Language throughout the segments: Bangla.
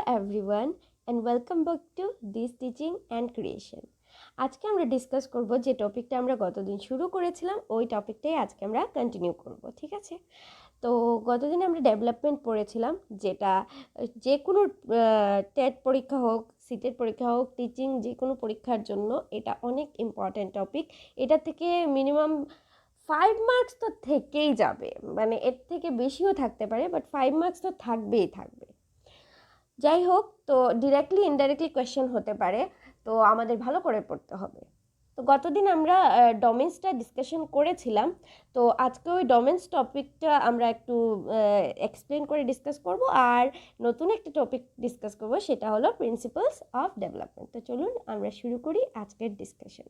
everyone and welcome back to this teaching and creation. আজকে আমরা ডিসকাস করব যে টপিকটা আমরা গতদিন শুরু করেছিলাম ওই টপিকটাই আজকে আমরা কন্টিনিউ করব, ঠিক আছে? তো গতদিন আমরা ডেভেলপমেন্ট পড়েছিলাম, যেটা যে কোনো টেট পরীক্ষা হোক, সিটেট পরীক্ষা হোক, টিচিং যে কোনো পরীক্ষার জন্য এটা অনেক ইম্পর্ট্যান্ট টপিক। এটা থেকে মিনিমাম 5 মার্কস তো থেকেই যাবে, মানে এর থেকে বেশিও থাকতে পারে, বাট 5 মার্কস তো থাকবেই থাকবে। যাই হোক, তো ডিরেক্টলি ইনডাইরেক্টলি কোয়েশ্চেন হতে পারে, তো আমাদের ভালো করে পড়তে হবে। তো গতদিন আমরা ডোমেন্সটা ডিসকাশন করেছিলাম, তো আজকে ওই ডোমেন্স টপিকটা আমরা একটু এক্সপ্লেন করে ডিসকাস করব, আর নতুন একটা টপিক ডিসকাস করব, সেটা হলো প্রিন্সিপালস অফ ডেভেলপমেন্ট। তো চলুন আমরা শুরু করি আজকের ডিসকাশন।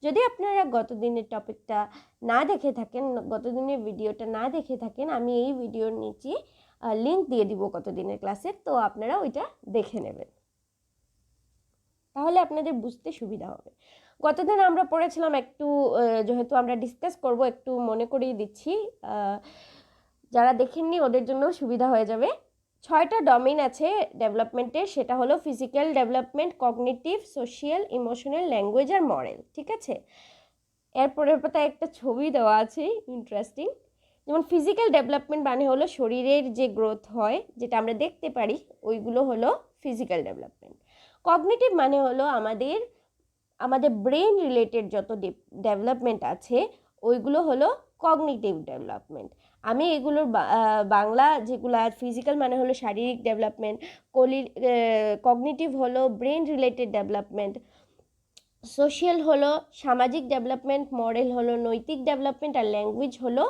যদি আপনারা গতদিনের টপিকটা না দেখে থাকেন, গতদিনের ভিডিওটা না দেখে থাকেন, আমি এই ভিডিওর নিচে লিঙ্ক দিয়ে দিব গতদিনের ক্লাসের, তো আপনারা ওইটা দেখে নেবেন, তাহলে আপনাদের বুঝতে সুবিধা হবে। গতদিন আমরা পড়েছিলাম একটু, যেহেতু আমরা ডিসকাস করব একটু মনে করিয়ে দিচ্ছি, যারা দেখেননি ওদের জন্য সুবিধা হয়ে যাবে। 6টা ডোমেইন আছে ডেভেলপমেন্টের, সেটা হলো physical development, cognitive, social, emotional, language আর মরাল, ঠিক আছে? এরপরের পাতায় একটা ছবি দেওয়া আছে ইন্টারেস্টিং। যেমন ফিজিক্যাল ডেভেলপমেন্ট মানে হলো শরীরের যে গ্রোথ হয়, যেটা আমরা দেখতে পারি, ওইগুলো হলো ফিজিক্যাল ডেভেলপমেন্ট। কগনিটিভ মানে হলো আমাদের ব্রেন রিলেটেড যত ডেভেলপমেন্ট আছে, ওইগুলো হলো কগনিটিভ ডেভেলপমেন্ট। আমি এগুলোর বাংলা যেগুলো, ফিজিক্যাল মানে হলো শারীরিক ডেভেলপমেন্ট, কগনিটিভ হলো ব্রেন রিলেটেড ডেভেলপমেন্ট, সোশিয়াল হলো সামাজিক ডেভেলপমেন্ট, মরাল হলো নৈতিক ডেভেলপমেন্ট, আর ল্যাঙ্গুয়েজ হলো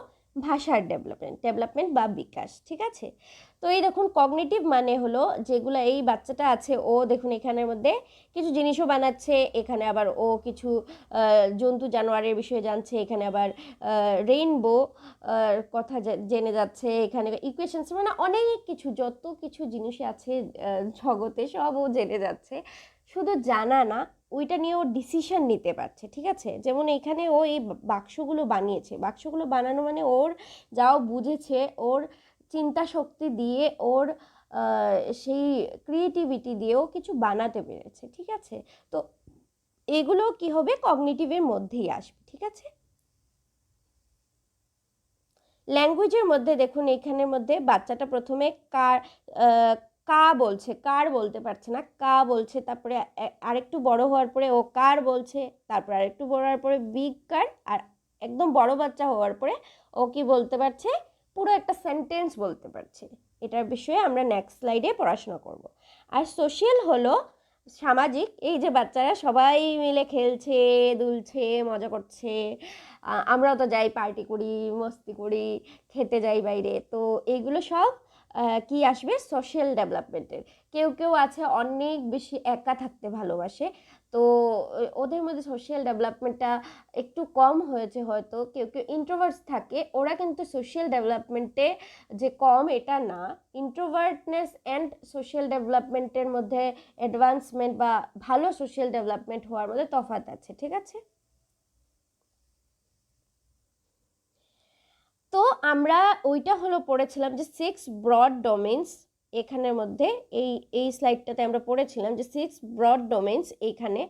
ভাষার ডেভেলপমেন্ট বা বিকাশ, ঠিক আছে? তো এই দেখুন, কগনিটিভ মানে হলো যেগুলো এই বাচ্চাটা আছে, ও দেখুন এখানের মধ্যে কিছু জিনিসও বানাচ্ছে, এখানে আবার ও কিছু জন্তু জানোয়ারের বিষয়ে জানছে, এখানে আবার রেইনবো কথা জেনে যাচ্ছে, এখানে ইকুয়েশনস, মানে অনেক কিছু, যত কিছু জিনিস আছে জগতে সব ও জেনে যাচ্ছে। শুধু জানা না, ওইটা নিয়ে ও ডিসিশন নিতে পারছে, ঠিক আছে? যেমন এখানে ও এই বাক্সগুলো বানিয়েছে, বাক্সগুলো বানানো মানে ওর যাও বুঝেছে, ওর চিন্তা শক্তি দিয়ে, ওর সেই ক্রিয়েটিভিটি দিয়েও কিছু বানাতে পেরেছে, ঠিক আছে? তো এগুলো কি হবে, কগনিটিভের মধ্যেই আসবে, ঠিক আছে? ল্যাঙ্গুয়েজের মধ্যে দেখুন, এখানের মধ্যে বাচ্চাটা প্রথমে কা বলছে, কার বলতে পারছে না, কা বলছে, তারপরে আরেকটু বড় হওয়ার পরে ও কার বলছে, তারপর আরেকটু বড় হওয়ার পরে বিগ কার, আর একদম বড় বাচ্চা হওয়ার পরে ও কি বলতে পারছে, পুরো একটা সেন্টেন্স বলতে পারছে। এটার বিষয়ে আমরা নেক্সট স্লাইডে পড়াশোনা করব। আর সোশ্যাল হলো সামাজিক, এই যে বাচ্চারা সবাই মিলে খেলছে, দুলছে, মজা করছে, আমরাও তো যাই, পার্টি করি, মস্তি করি, খেতে যাই বাইরে, তো এইগুলো সব কি আসবে, সোশ্যাল ডেভেলপমেন্টের। কেউ কেউ আছে অনেক বেশি একা থাকতে ভালোবাসে, তো ওদের মধ্যে সোশ্যাল ডেভেলপমেন্টটা একটু কম হয়েছে হয়তো। কেউ কেউ ইন্ট্রোভার্টস থাকে, ওরা কিন্তু সোশ্যাল ডেভেলপমেন্টে যে কম এটা না, ইন্ট্রোভার্টনেস অ্যান্ড সোশ্যাল ডেভেলপমেন্টের মধ্যে অ্যাডভান্সমেন্ট বা ভালো সোশ্যাল ডেভেলপমেন্ট হওয়ার মধ্যে তফাৎ আছে, ঠিক আছে? তো আমরা ওইটা হলো পড়েছিলাম যে 6 ব্রড ডোমেইনস, এখানের মধ্যে এই স্লাইডটাতে আমরা পড়েছিলাম যে 6 ব্রড ডোমেইনস এইখানে,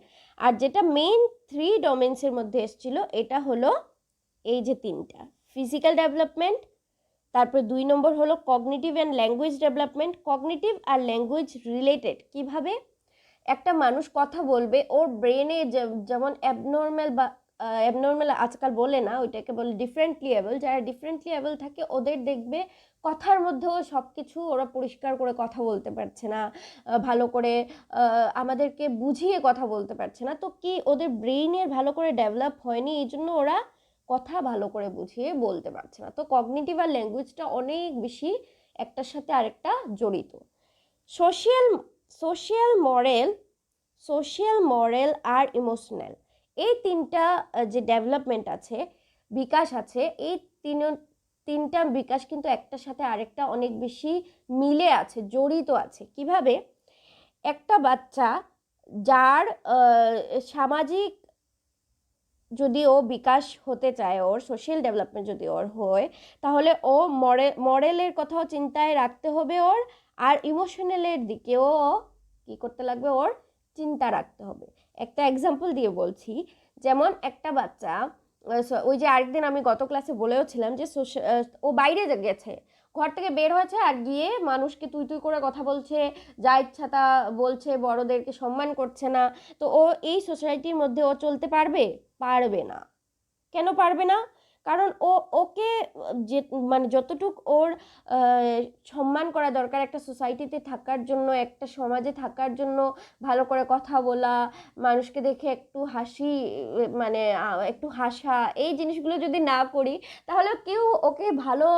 আর যেটা মেইন 3 ডোমেইনসের মধ্যে এসেছিল, এটা হলো এই যে 3টা, ফিজিক্যাল ডেভেলপমেন্ট, তারপর 2 নম্বর হলো cognitive and language development. Cognitive আর ল্যাঙ্গুয়েজ রিলেটেড, কিভাবে একটা মানুষ কথা বলবে, ওর ব্রেনে যেমন অ্যাবনর্মাল আজকাল বলে না, ওইটাকে বলে ডিফারেন্টলি এবল। যারা ডিফারেন্টলি এবল থাকে, ওদের দেখবে কথার মধ্যেও সব কিছু ওরা পরিষ্কার করে কথা বলতে পারছে না, ভালো করে আমাদেরকে বুঝিয়ে কথা বলতে পারছে না, তো কি ওদের ব্রেইনের ভালো করে ডেভেলপ হয়নি, এই জন্য ওরা কথা ভালো করে বুঝিয়ে বলতে পারছে না। তো কগনিটিভ আর ল্যাঙ্গুয়েজটা অনেক বেশি একটার সাথে আরেকটা জড়িত। সোশিয়াল সোশিয়াল মরাল আর ইমোশনাল, এই 3টা যে ডেভেলপমেন্ট আছে, বিকাশ আছে, এই তিনটা বিকাশ কিন্তু একটার সাথে আরেকটা অনেক বেশি মিলে আছে, জড়িত আছে। কিভাবে একটা বাচ্চা যার সামাজিক যদি ও বিকাশ হতে চায়, ওর সোশ্যাল ডেভেলপমেন্ট যদি ওর হয়, তাহলে ও মরালের কথাও চিন্তায় রাখতে হবে ওর, আর ইমোশনালের দিকেও কী করতে লাগবে, ওর চিন্তা রাখতে হবে। একটা এক্সাম্পল দিয়ে বলছি, যেমন একটা বাচ্চা, ওই যে আরেকদিন আমি গত ক্লাসে বলেওছিলাম যে ও বাইরে গেছে, ঘর থেকে বের হয়েছে আর গিয়ে মানুষকে তুই তুই করে কথা বলছে, যা ইচ্ছা তা বলছে, বড়দেরকে সম্মান করছে না। তো ও এই সোসাইটির মধ্যে ও চলতে পারবে? পারবে না। কেন পারবে না? কারণ ওকে যে মানে যতটুক ওর সম্মান করা দরকার একটা সোসাইটিতে থাকার জন্য, একটা সমাজে থাকার জন্য, ভালো করে কথা বলা, মানুষকে দেখে একটু হাসি, মানে একটু হাসা, এই জিনিসগুলো যদি না করি তাহলে কেউ ওকে ভালো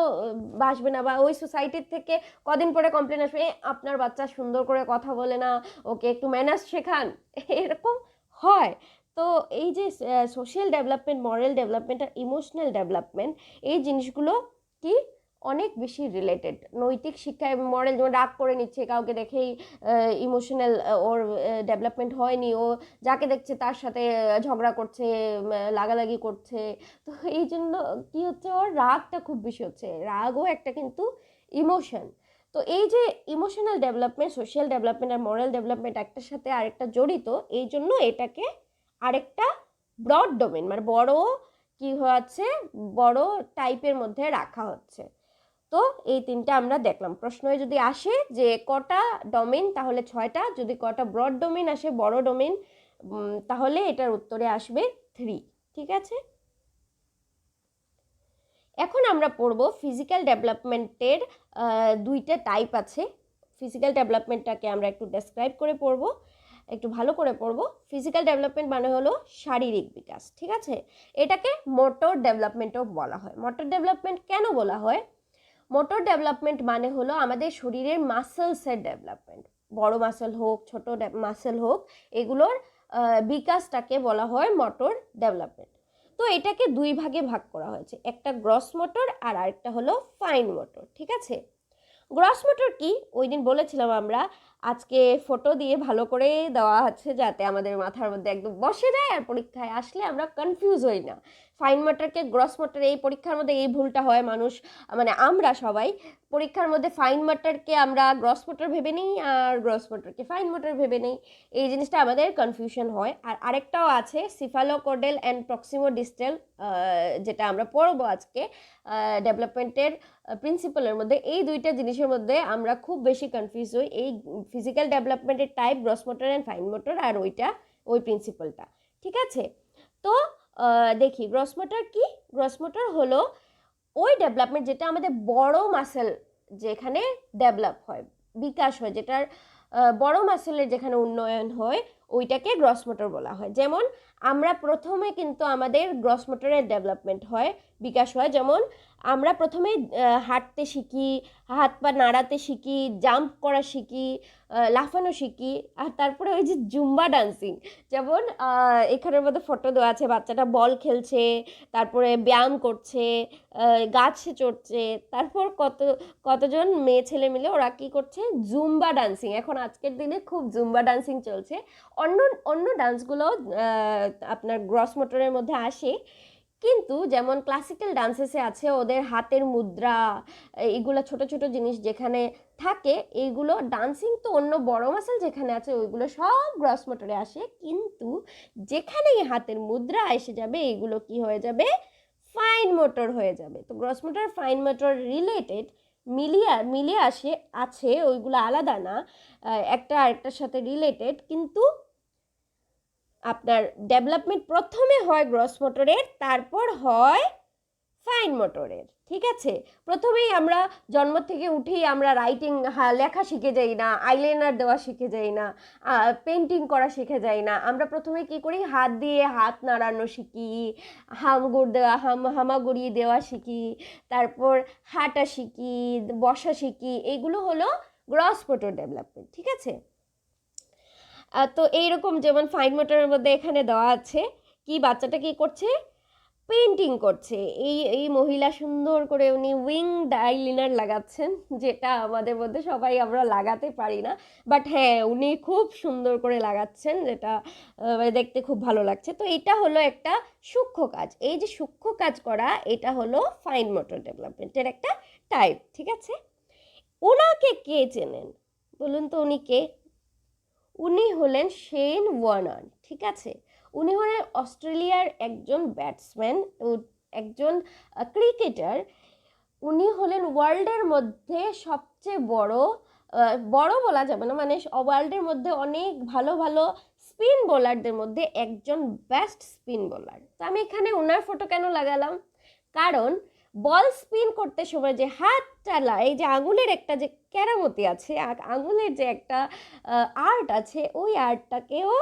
বাসবে না, বা ওই সোসাইটির থেকে কদিন পরে কমপ্লেন আসবে, আপনার বাচ্চা সুন্দর করে কথা বলে না, ওকে একটু ম্যানার্স শেখান, এরকম হয়। তো এই যে সোশ্যাল ডেভেলপমেন্ট, মরাল ডেভেলপমেন্ট আর ইমোশনাল ডেভেলপমেন্ট, এই জিনিসগুলো কি অনেক বেশি রিলেটেড। নৈতিক শিক্ষায় মরাল, যেমন রাগ করে নিচ্ছে কাউকে দেখেই ইমোশনাল ওর ডেভেলপমেন্ট হয়নি, ও যাকে দেখছে তার সাথে ঝগড়া করছে, লাগালাগি করছে। তো এই জন্য কি হচ্ছে, ওর রাগটা খুব বেশি হচ্ছে। রাগও একটা কিন্তু ইমোশন। তো এই যে ইমোশনাল ডেভেলপমেন্ট, সোশ্যাল ডেভেলপমেন্ট আর মরাল ডেভেলপমেন্ট একটার সাথে আরেকটা জড়িত, এই জন্য এটাকে আরেকটা ব্রড ডোমেন, মানে বড় কি হচ্ছে, বড় টাইপের মধ্যে রাখা হচ্ছে। তো এই তিনটা আমরা দেখলাম। প্রশ্নই যদি আসে যে কটা ডোমেন, তাহলে 6টা। যদি কটা ব্রড ডোমেন আসে, বড় ডোমেন, তাহলে এটার উত্তরে আসবে 3। ঠিক আছে, এখন আমরা পড়ব ফিজিক্যাল ডেভেলপমেন্টের 2টা টাইপ আছে। ফিজিক্যাল ডেভেলপমেন্টটাকে আমরা একটু ডেসক্রাইব করে পড়ব, একটু ভালো করে পড়ব। ফিজিক্যাল ডেভেলপমেন্ট মানে হলো শারীরিক বিকাশ। ঠিক আছে, এটাকে মোটর ডেভেলপমেন্টও বলা হয়। মোটর ডেভেলপমেন্ট কেন বলা হয়? মোটর ডেভেলপমেন্ট মানে হলো আমাদের শরীরের মাসেলসের ডেভেলপমেন্ট, বড় মাসেল হোক, ছোট মাসেল হোক, এগুলোর বিকাশটাকে বলা হয় মোটর ডেভেলপমেন্ট। তো এটাকে 2 ভাগে ভাগ করা হয়েছে, একটা গ্রস মোটর আর আরেকটা হলো ফাইন মোটর। ঠিক আছে, গ্রস মোটর কি ওই দিন বলেছিলাম আমরা, আজকে ফটো দিয়ে ভালো করে দেওয়া আছে যাতে আমাদের মাথার মধ্যে একদম বসে যায় আর পরীক্ষায় আসলে আমরা কনফিউজ হই না। ফাইন মোটরকে গ্রস মোটর, এই পরীক্ষার মধ্যে এই ভুলটা হয় মানুষ, মানে আমরা সবাই পরীক্ষার মধ্যে ফাইন মোটরকে আমরা গ্রস মোটর ভেবে নিই আর গ্রস মোটরকে ফাইন মোটর ভেবে নিই, এই জিনিসটা আমাদের কনফিউশন হয়। আর আরেকটাও আছে সিফালোকোডাল অ্যান্ড প্রক্সিমোডিস্টাল, যেটা আমরা পড়বো আজকে ডেভেলপমেন্টের প্রিন্সিপালের মধ্যে। এই 2টা জিনিসের মধ্যে আমরা খুব বেশি কনফিউজ হই, এই ফিজিক্যাল ডেভেলপমেন্টের type gross motor and fine motor, আর ওই প্রিন্সিপালটা। ঠিক আছে, তো দেখি গ্রস মোটর কি। গ্রস মোটর হলো ওই ডেভেলপমেন্ট যেটা আমাদের বড় মাসেল যেখানে ডেভেলপ হয়, বিকাশ হয়, যেটার বড় মাসেলের যেখানে উন্নয়ন হয়, ওইটাকে গ্রস মোটর বলা হয়। যেমন আমরা প্রথমে কিন্তু আমাদের গ্রস মোটরের ডেভেলপমেন্ট হয়, বিকাশ হয়। যেমন আমরা প্রথমে হাঁটতে শিখি, হাত পা নাড়াতে শিখি, জাম্প করা শিখি, লাফানো শিখি, আর তারপরে ওই যে জুম্বা ডান্সিং, যেমন এখানের মধ্যে ফটো দেওয়া আছে, বাচ্চাটা বল খেলছে, তারপরে ব্যায়াম করছে, গাছে চড়ছে, তারপর কতজন মেয়ে ছেলে মিলে ওরা কি করছে, জুম্বা ডান্সিং। এখন আজকের দিনে খুব জুম্বা ডান্সিং চলছে। অন্য অন্য ডান্সগুলো আপনার গ্রস মোটরের মধ্যে আসে, কিন্তু যেমন ক্লাসিক্যাল ডান্সেসে আছে ওদের হাতের মুদ্রা, এইগুলো ছোট ছোট জিনিস যেখানে থাকে, এইগুলো ডান্সিং তো অন্য বড় মাসেল যেখানে আছে ওইগুলো সব গ্রস মোটরে আসে, কিন্তু যেখানেই হাতের মুদ্রা এসে যাবে এইগুলো কি হয়ে যাবে, ফাইন মোটর হয়ে যাবে। তো gross motor fine motor related, মিলিয়ে আছে, ওইগুলো আলাদা না, একটা আরেকটার সাথে রিলেটেড, কিন্তু আপনার ডেভেলপমেন্ট প্রথমে হয় গ্রস মোটরের, তারপর হয় ফাইন মোটরের। ঠিক আছে, প্রথমেই আমরা জন্ম থেকে উঠেই আমরা রাইটিং, লেখা শিখে যাই না, আইলাইনার দেওয়া শিখে যাই না, পেন্টিং করা শিখে যাই না। আমরা প্রথমে কি করি, হাত দিয়ে হাত নাড়ানো শিখি, হামাগুড়ি দেওয়া শিখি, তারপর হাঁটা শিখি, বসা শিখি, এইগুলো হলো গ্রস মোটর ডেভেলপমেন্ট। ঠিক আছে, তো এইরকম যেমন ফাইন মোটরের মধ্যে এখানে দেওয়া আছে কি, বাচ্চাটা কি করছে, পেন্টিং করছে। এই মহিলা সুন্দর করে উনি উইং আইলাইনার লাগাচ্ছেন, যেটা আমাদের মধ্যে সবাই আমরা লাগাতে পারি না, বাট হ্যাঁ উনি খুব সুন্দর করে লাগাচ্ছেন, যেটা দেখতে খুব ভালো লাগছে। তো এটা হলো একটা সূক্ষ্ম কাজ। এই যে সূক্ষ্ম কাজ করা, এটা হলো ফাইন মোটর ডেভেলপমেন্টের একটা টাইপ। ঠিক আছে, ওনাকে কে চেনেন বলুন তো, উনি কে? উনি হলেন শেন ওয়ার্নার। ঠিক আছে, উনি হলেন অস্ট্রেলিয়ার একজন ব্যাটসম্যান, একজন ক্রিকেটার। উনি হলেন ওয়ার্ল্ডের মধ্যে সবচেয়ে বড়, বড় বলা যাবে না, মানে ওয়ার্ল্ডের মধ্যে অনেক ভালো ভালো স্পিন বোলারদের মধ্যে একজন বেস্ট স্পিন বোলার। তো আমি এখানে ওনার ফটো কেন লাগালাম? কারণ বল স্পিন করতে সময় যে হাতটা এই যে আঙুলের একটা যে কেরামতি আছে, আঙুলের যে একটা আর্ট আছে, ওই আর্টটাকেও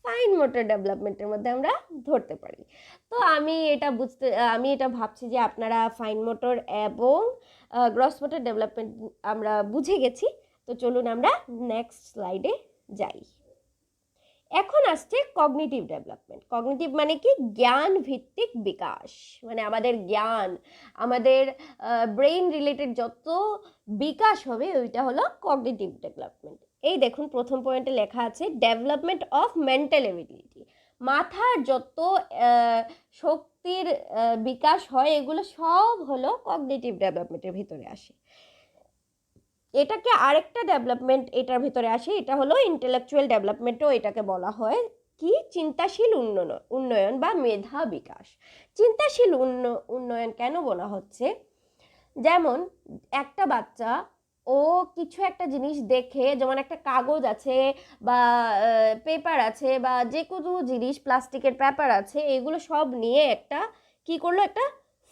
ফাইন মোটর ডেভেলপমেন্টের মধ্যে আমরা ধরতে পারি। তো আমি এটা ভাবছি যে আপনারা ফাইন মোটর এবং গ্রস মোটর ডেভেলপমেন্ট আমরা বুঝে গেছি। তো চলুন আমরা নেক্সট স্লাইডে যাই। এখন আসছে কগনিটিভ ডেভেলপমেন্ট। কগনিটিভ মানে কি? জ্ঞান ভিত্তিক বিকাশ, মানে আমাদের জ্ঞান, আমাদের ব্রেইন রিলেটেড যত বিকাশ হবে ওইটা হলো কগনিটিভ ডেভেলপমেন্ট। এই দেখুন প্রথম পয়েন্টে লেখা আছে ডেভেলপমেন্ট অফ মেন্টাল এবিলিটি। মাথার যত শক্তির বিকাশ হয় এগুলো সব হলো কগনিটিভ ডেভেলপমেন্টের ভিতরে আসে। এটাকে আরেকটা ডেভেলপমেন্ট এটার ভিতরে আসে, এটা হলো ইন্টেলেকচুয়াল ডেভেলপমেন্টও এটাকে বলা হয়। কি? চিন্তাশীল উন্নয়ন বা মেধা বিকাশ। চিন্তাশীল উন্নয়ন কেন বলা হচ্ছে? যেমন একটা বাচ্চা ও কিছু একটা জিনিস দেখে, যেমন একটা কাগজ আছে বা পেপার আছে বা যে কোনো জিনিস, প্লাস্টিকের পেপার আছে, এগুলো সব নিয়ে একটা কি করলো, একটা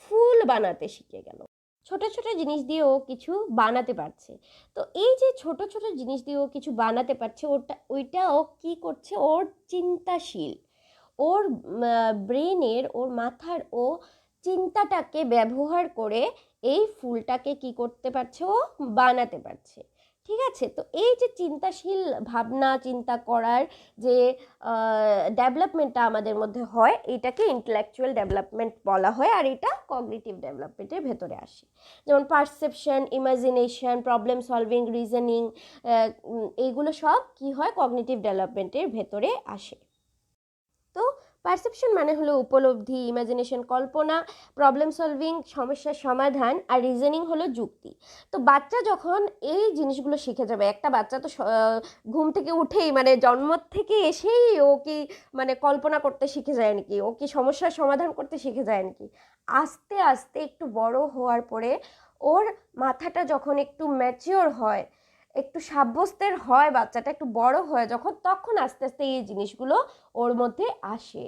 ফুল বানাতে শিখে গেল। ছোট ছোট জিনিস দিয়ে ও কিছু বানাতে পারছে। তো এই যে ছোট ছোট জিনিস দিয়ে ও কিছু বানাতে পারছে, ওইটা ও কি করছে, ওর চিন্তাশীল, ওর ব্রেনের, ওর মাথার ও চিন্তাটাকে ব্যবহার করে এই ফুলটাকে কি করতে পারছে, ও বানাতে পারছে। ঠিক আছে, তো এই যে চিন্তাশীল ভাবনা চিন্তা করার যে ডেভেলপমেন্টটা আমাদের মধ্যে হয়, এটাকে ইন্টেলেকচুয়াল ডেভেলপমেন্ট বলা হয়, আর এটা কগনিটিভ ডেভেলপমেন্টের ভেতরে আসে। যেমন perception, imagination, problem solving, reasoning, এইগুলো সব কি হয়, কগনিটিভ ডেভেলপমেন্টের ভেতরে আসে। তো পারসেপশন মানে হলো উপলব্ধি, ইমাজিনেশন কল্পনা, প্রবলেম সলভিং সমস্যার সমাধান, আর রিজনিং হলো যুক্তি। তো বাচ্চা যখন এই জিনিসগুলো শিখে যাবে, একটা বাচ্চা তো ঘুম থেকে উঠেই, মানে জন্ম থেকে এসেই ও কি মানে কল্পনা করতে শিখে যায় নাকি? ও কি সমস্যার সমাধান করতে শিখে যায় নাকি? আস্তে আস্তে একটু বড় হওয়ার পরে ওর মাথাটা যখন একটু ম্যাচিওর হয়, একটু সাব্যস্তের হয়, বাচ্চাটা একটু বড় হয় যখন, তখন আস্তে আস্তে এই জিনিসগুলো ওর মধ্যে আসে।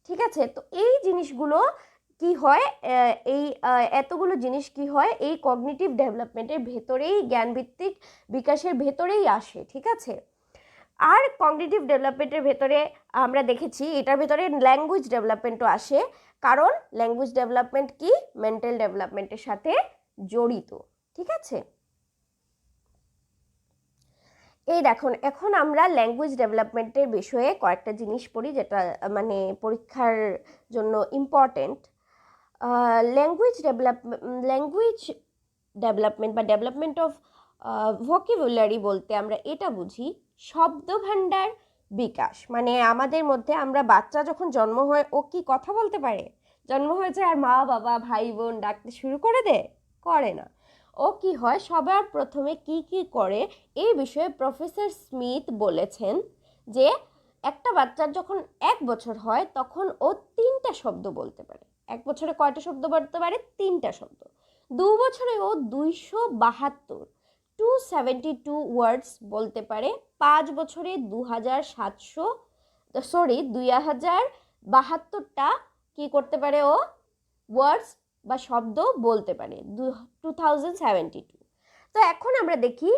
ঠিক আছে, তো এই জিনিসগুলো কি হয়, এই এতগুলো জিনিস কি হয়, এই কগনিটিভ ডেভেলপমেন্টের ভেতরেই, জ্ঞানভিত্তিক বিকাশের ভেতরেই আসে। ঠিক আছে, আর কগনিটিভ ডেভেলপমেন্টের ভেতরে আমরা দেখেছি এটার ভেতরে ল্যাঙ্গুয়েজ ডেভেলপমেন্টও আসে, কারণ ল্যাঙ্গুয়েজ ডেভেলপমেন্ট কি মেন্টাল ডেভেলপমেন্টের সাথে জড়িত। ঠিক আছে, এই দেখুন এখন আমরা ল্যাঙ্গুয়েজ ডেভেলপমেন্টের বিষয়ে কয়েকটা জিনিস পড়ি, যেটা মানে পরীক্ষার জন্য ইম্পর্টেন্ট। ল্যাঙ্গুয়েজ ডেভেলপমেন্ট বা ডেভেলপমেন্ট অফ ভোকাবুলারি বলতে আমরা এটা বুঝি শব্দভাণ্ডার বিকাশ। মানে আমাদের মধ্যে, আমরা বাচ্চা যখন জন্ম হয় ও কি কথা বলতে পারে? জন্ম হয়েছে আর মা বাবা ভাই বোন ডাকতে শুরু করে দেয়? করে না। ও কি হয়, সবার প্রথমে কি কি করে এই বিষয়ে প্রফেসর স্মিথ বলেছেন যে একটা বাচ্চার যখন 1 বছর হয় তখন ও 3টা শব্দ বলতে পারে। 1 বছরে কয়টা শব্দ বলতে পারে? 3টা শব্দ। 2 বছরে ও 272 ওয়ার্ডস বলতে পারে। 5 বছরে 2072টা কি করতে পারে ও, ওয়ার্ডস বা শব্দ বলতে পারে। 2072। তো এখন আমরা দেখি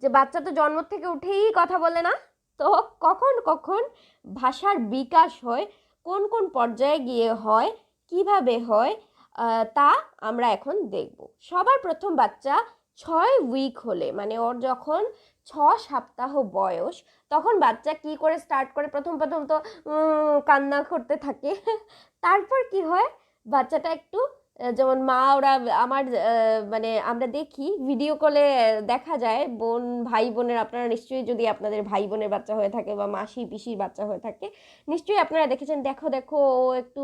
যে বাচ্চা তো জন্ম থেকে উঠেই কথা বলে না, তো কখন কখন ভাষার বিকাশ হয়, কোন কোন পর্যায়ে গিয়ে হয়, কিভাবে হয়, তা আমরা এখন দেখব। সবার প্রথম বাচ্চা 6 উইক হলে, মানে ওর যখন 6 সপ্তাহ বয়স, তখন বাচ্চা কি করে স্টার্ট করে? প্রথম প্রথম তো কান্না করতে থাকে। তারপর কি হয়, বাচ্চাটা একটু যেমন মা ওরা আমার মানে আমরা দেখি ভিডিও কলে দেখা যায়, ভাই বোনের, আপনারা নিশ্চয়ই যদি আপনাদের ভাই বোনের বাচ্চা হয়ে থাকে বা মাসি পিসির বাচ্চা হয়ে থাকে, নিশ্চয়ই আপনারা দেখেছেন, দেখো দেখো ও একটু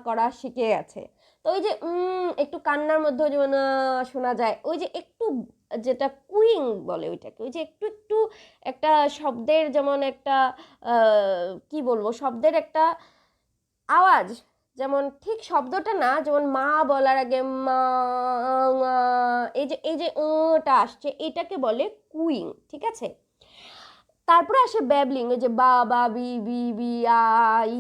করা শিখে গেছে। তো ওই যে একটু কান্নার মধ্যে যেমন শোনা যায়, ওই যে একটু যেটা কুইং বলে ওইটাকে, ওই যে একটু একটু একটা শব্দের যেমন একটা কি বলবো, শব্দের একটা আওয়াজ, যেমন ঠিক শব্দটা না, যেমন মা বলার আগে মা, এই যে টা আসছে, এটাকে বলে কুইং, ঠিক আছে। তারপরে আসে ব্যাবলিং, ওই যে বা বা বি বি বি আই,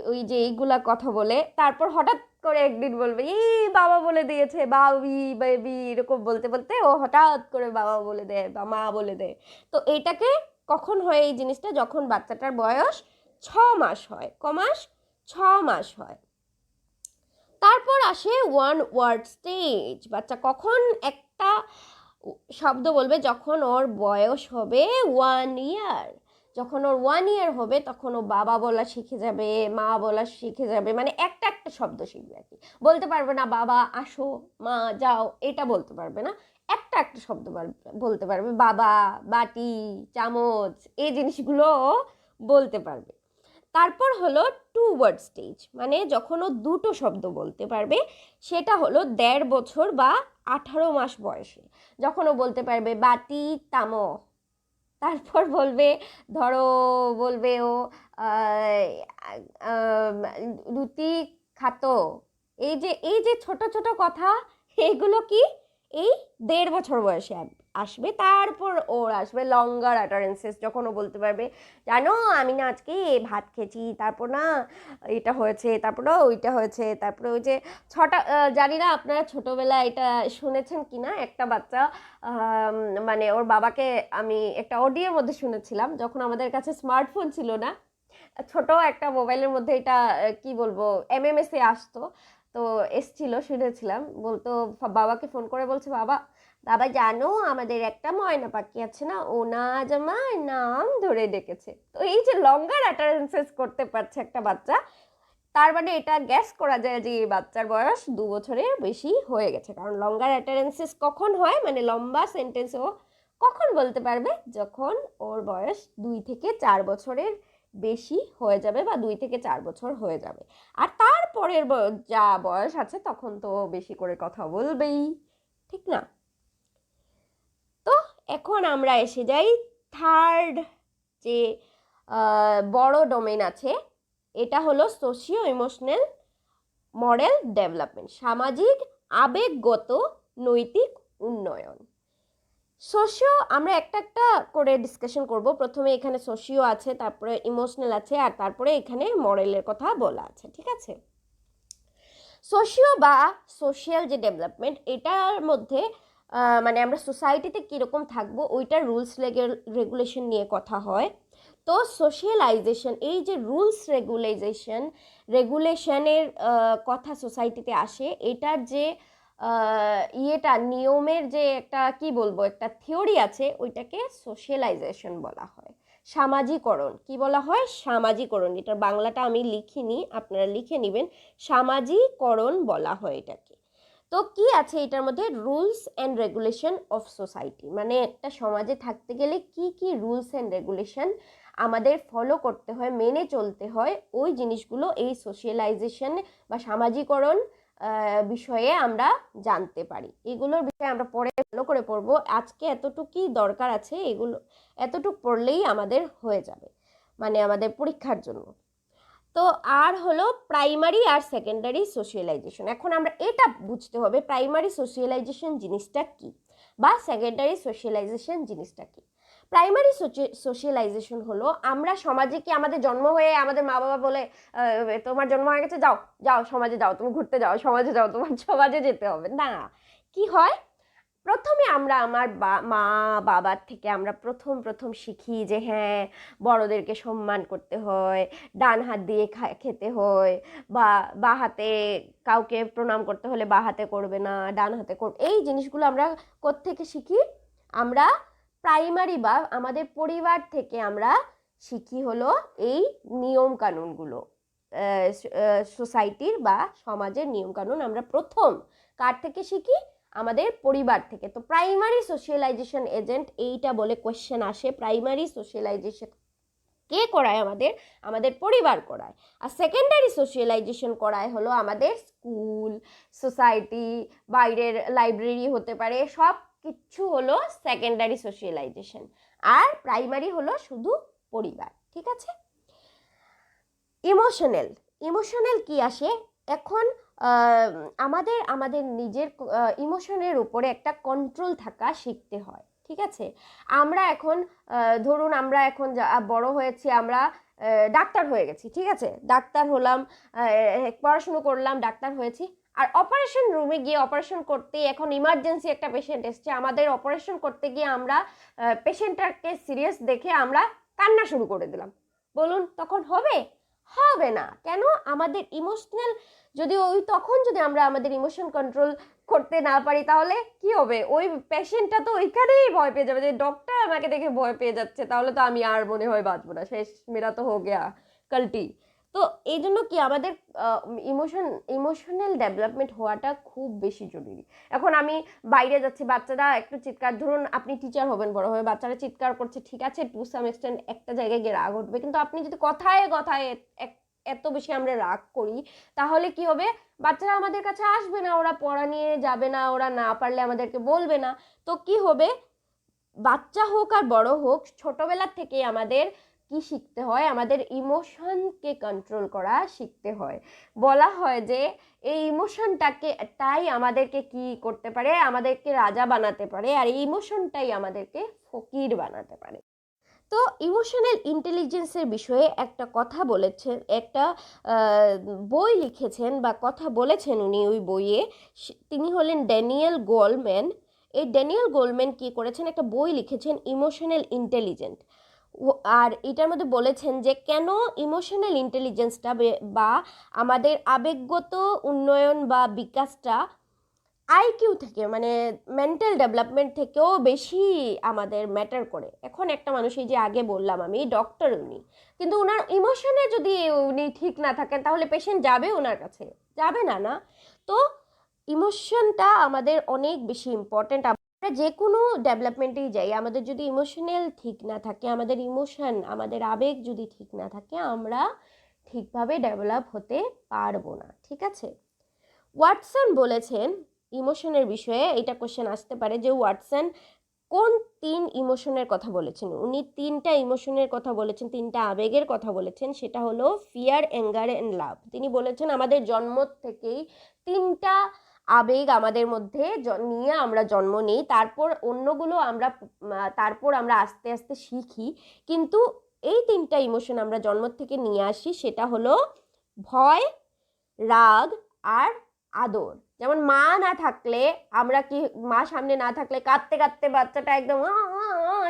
ওই যে এইগুলা কথা বলে, তারপর হঠাৎ করে একদিন বলবে ই বাবা বলে দিয়েছে, বাবি বেবি, এরকম বলতে বলতে ও হঠাৎ করে বাবা বলে দেয় বা মা বলে দেয়। তো এইটাকে কখন হয় এই জিনিসটা, যখন বাচ্চাটার বয়স 6 মাস হয়। কমাস? 6 মাস হয়। তারপর আসে ওয়ান ওয়ার্ড স্টেজ। বাচ্চা কখন একটা শব্দ বলবে? যখন ওর বয়স হবে 1 ইয়ার। যখন ওর 1 ইয়ার হবে তখন ও বাবা বলা শিখে যাবে, মা বলা শিখে যাবে, মানে একটা একটা শব্দ শিখবে আর কি। বলতে পারবে না বাবা আসো, মা যাও, এটা বলতে পারবে না। একটা একটা শব্দ বলতে পারবে, বাবা, বাটি, চামচ, এই জিনিসগুলো বলতে পারবে। তারপর হলো 2 ওয়ার্ড স্টেজ, মানে যখন ও 2টো শব্দ বলতে পারবে, সেটা হলো 1.5 বছর বা 18 মাস বয়সে, যখন ও বলতে পারবে বাটি তামো। তারপর বলবে, ধরো বলবে ও রুটি খাতো। এই যে ছোট ছোট কথা, এগুলো কি এই 1.5 বছর বয়সে আসবে। তারপর ওর আসবে লঙ্গার আটারেন্সেস, যখন ও বলতে পারবে জানো আমি না আজকে ভাত খেয়েছি, তারপর না এটা হয়েছে, তারপর না ওইটা হয়েছে, তারপরে ওই যে ছটা, জানি না আপনারা ছোটবেলায় এটা শুনেছেন কিনা, একটা বাচ্চা মানে ওর বাবাকে, আমি একটা অডিওর মধ্যে শুনেছিলাম, যখন আমাদের কাছে স্মার্টফোন ছিল না, ছোট একটা মোবাইলের মধ্যে এটা কি বলবো এমএমএস-এ আসতো, তো এসছিল, শুনেছিলাম। বলতো বাবাকে ফোন করে বলছে, বাবা বাবা জানো আমাদের একটা ময়না পাখি আছে না, ও না আজ আমার নাম ধরে ডেকেছে। তো এই যে লঙ্গার অ্যাটারেন্সেস করতে পারছে একটা বাচ্চা, তার মানে এটা গ্যাস করা যায় যে এই বাচ্চার বয়স 2 বছরের বেশি হয়ে গেছে। কারণ লঙ্গার অ্যাটারেন্সেস কখন হয়, মানে লম্বা সেন্টেন্স ও কখন বলতে পারবে? যখন ওর বয়স 2 থেকে 4 বছরের বেশি হয়ে যাবে বা 2 থেকে 4 বছর হয়ে যাবে। আর তারপরের যা বয়স আছে তখন তো বেশি করে কথা বলবেই, ঠিক না? তো এখন আমরা এসে যাই থার্ড যে বড় ডোমেন আছে, এটা হলো সোশিও ইমোশনাল মডেল ডেভেলপমেন্ট, সামাজিক আবেগগত নৈতিক উন্নয়ন। সোশিও আমরা একটা একটা করে ডিসকাশন করব। প্রথমে এখানে সোশিও আছে, তারপরে ইমোশনাল আছে, আর তারপরে এখানে মডেলের কথা বলা আছে, ঠিক আছে। সোশিও বা সোশিয়াল যে ডেভেলপমেন্ট, এটার মধ্যে মানে আমরা সোসাইটিতে কীরকম থাকবো ওইটার রুলস রেগুলেশন নিয়ে কথা হয়। তো সোশিয়ালাইজেশন, এই যে রুলস রেগুলেশনের কথা সোসাইটিতে আসে, এটার যে ইয়েটা নিয়মের যে একটা কি বলবো একটা থিওরি আছে, ওইটাকে সোশিয়ালাইজেশন বলা হয়। সামাজিকরণ কি বলা হয়? সামাজিকরণ। এটার বাংলাটা আমি লিখিনি, আপনারা লিখে নেবেন। সামাজিকরণ বলা হয় এটাকে। তো কি আছে এটার মধ্যে? Rules and regulation of society, মানে একটা সমাজে থাকতে গেলে কি কি রুলস অ্যান্ড রেগুলেশন আমাদের ফলো করতে হয়, মেনে চলতে হয়, ওই জিনিসগুলো এই সোশিয়ালাইজেশন বা সামাজিকরণ বিষয়ে আমরা জানতে পারি। এগুলোর বিষয়ে আমরা পরে ভালো করে পড়বো। আজকে এতটুকুই দরকার আছে, এগুলো এতটুকু পড়লেই আমাদের হয়ে যাবে, মানে আমাদের পরীক্ষার জন্য। তো আর হলো প্রাইমারি আর সেকেন্ডারি সোশিয়ালাইজেশন। এখন আমরা এটা বুঝতে হবে প্রাইমারি সোশিয়ালাইজেশন জিনিসটা কি বা সেকেন্ডারি সোশিয়ালাইজেশন জিনিসটা কি। প্রাইমারি সোশিয়ালাইজেশন হলো আমরা সমাজে কি আমাদের জন্ম হয়ে আমাদের মা বাবা বলে তোমার জন্ম হয়ে গেছে, যাও যাও সমাজে যাও, তুমি ঘুরতে যাও, সমাজে যাও, তোমার সমাজে যেতে হবে না। কি হয়, প্রথমে আমরা আমার মা বাবার থেকে আমরা প্রথম শিখি যে হ্যাঁ বড়দেরকে সম্মান করতে হয়, ডান হাত দিয়ে খেতে হয়, বা বা হাতে কাউকে প্রণাম করতে হলে বা হাতে করবে না, ডান হাতে করবে। এই জিনিসগুলো আমরা কোত্থেকে শিখি? আমরা প্রাইমারি বা আমাদের পরিবার থেকে আমরা শিখি হলো এই নিয়ম কানুনগুলো, সোসাইটির বা সমাজের নিয়ম কানুন আমরা প্রথম কার থেকে শিখি? আমাদের পরিবার থেকে। তো প্রাইমারি সোশিয়ালাইজেশন এজেন্ট এইটা বলে কোয়েশ্চেন আসে, প্রাইমারি সোশিয়ালাইজেশন কে করায়? আমাদের পরিবার করায়। আর সেকেন্ডারি সোশ্যালাইজেশন করায় হলো আমাদের স্কুল, সোসাইটি, বাইরের লাইব্রেরি হতে পারে, সব কিছু হলো সেকেন্ডারি সোশ্যালাইজেশন। আর প্রাইমারি হলো শুধু পরিবার। ঠিক আছে। ইমোশনাল কি আসে এখন? আমাদের নিজের ইমোশনের উপরে একটা কন্ট্রোল থাকা শিখতে হয়। ঠিক আছে। আমরা এখন ধরুন আমরা এখন বড় হয়েছি, আমরা ডাক্তার হয়ে গেছি। ঠিক আছে, ডাক্তার হলাম, পড়াশুনো করলাম, ডাক্তার হয়েছি। আর অপারেশন রুমে গিয়ে অপারেশন করতে, এখন ইমার্জেন্সি একটা পেশেন্ট এসছে, আমাদের অপারেশন করতে গিয়ে আমরা পেশেন্টটাকে সিরিয়াস দেখে আমরা কান্না শুরু করে দিলাম। বলুন তখন হবে? হবে না। কেন? আমাদের ইমোশনাল তখন যদি আমরা আমাদের ইমোশন কন্ট্রোল করতে না পারি, তাহলে কি হবে? ওই পেশেন্টটা তো ওইখানেই ভয় পেয়ে যাবে যে ডক্টর আমাকে দেখে ভয় পেয়ে যাচ্ছে, তাহলে তো আমি আর মনে হয় বাঁচবো না, শেষ, মেরা তো হো গেয়া কাল্টি। তো এই জন্য কি আমাদের ইমোশনাল ডেভেলপমেন্ট হওয়াটা খুব বেশি জরুরি। এখন আমি বাইরে যাচ্ছি, বাচ্চারা একটু চিৎকার, ধরুন আপনি টিচার হবেন বড় হয়ে, বাচ্চারা চিৎকার করছে, ঠিক আছে, টু সাম এক্সটেন্ট একটা জায়গায় গিয়ে রাগ উঠবে, কিন্তু আপনি যদি কথায় কথায় এত বেশি আমরা রাগ করি, তাহলে কি হবে? বাচ্চারা আমাদের কাছে আসবে না, ওরা পড়া নিয়ে যাবে না, ওরা না পারলে আমাদেরকে বলবে না। তো কি হবে? বাচ্চা হোক আর বড় হোক, ছোটবেলা থেকে আমাদের কি শিখতে হয়? আমাদের ইমোশনকে কন্ট্রোল করা শিখতে হয়। বলা হয় যে এই ইমোশনটাকে তাই আমাদেরকে কি করতে পারে? আমাদেরকে রাজা বানাতে পারে, আর এই ইমোশনটাই আমাদেরকে ফকির বানাতে পারে। তো ইমোশনাল ইন্টেলিজেন্সের বিষয়ে একটা কথা বলেছেন, একটা বই লিখেছেন বা কথা বলেছেন উনি ওই বইয়ে। তিনি হলেন ড্যানিয়েল গোলম্যান। এই ড্যানিয়েল গোলম্যান কি করেছেন? একটা বই লিখেছেন ইমোশনাল ইন্টেলিজেন্ট। আর এটার মধ্যে বলেছেন যে কেন ইমোশনাল ইন্টেলিজেন্সটা বা আমাদের আবেগগত উন্নয়ন বা বিকাশটা আইকিউ থেকে, মানে মেন্টাল ডেভেলপমেন্ট থেকেও বেশি আমাদের ম্যাটার করে। এখন একটা মানুষ, এই যে আগে বললাম আমি, ডক্টর উনি, কিন্তু ওনার ইমোশনে যদি উনি ঠিক না থাকেন, তাহলে পেশেন্ট যাবে ওনার কাছে? যাবে না, না? তো ইমোশনটা আমাদের অনেক বেশি ইম্পর্টেন্ট। আমরা যে কোনো ডেভেলপমেন্টেই যাই, আমাদের যদি ইমোশনাল ঠিক না থাকে, আমাদের ইমোশন, আমাদের আবেগ যদি ঠিক না থাকে, আমরা ঠিকভাবে ডেভেলপ হতে পারবো না। ঠিক আছে। ওয়াটসন বলেছেন ইমোশনের বিষয়ে, এটা কোশ্চেন আসতে পারে যে ওয়াটসন কোন 3 ইমোশনের কথা বলেছেন? উনি 3টা ইমোশনের কথা বলেছেন, 3টা আবেগের কথা বলেছেন। সেটা হলো ফিয়ার, অ্যাঙ্গার অ্যান্ড লাভ। তিনি বলেছেন আমাদের জন্ম থেকেই 3টা আবেগ আমাদের মধ্যে নিয়ে আমরা জন্ম নিই, তারপর অন্যগুলো তারপর আমরা আস্তে আস্তে শিখি। কিন্তু এই 3টা ইমোশন আমরা জন্ম থেকে নিয়ে আসি, সেটা হলো ভয়, রাগ আর আদর। যেমন মা না থাকলে আমরা কি, মা সামনে না থাকলে কাঁদতে কাঁদতে বাচ্চাটা একদম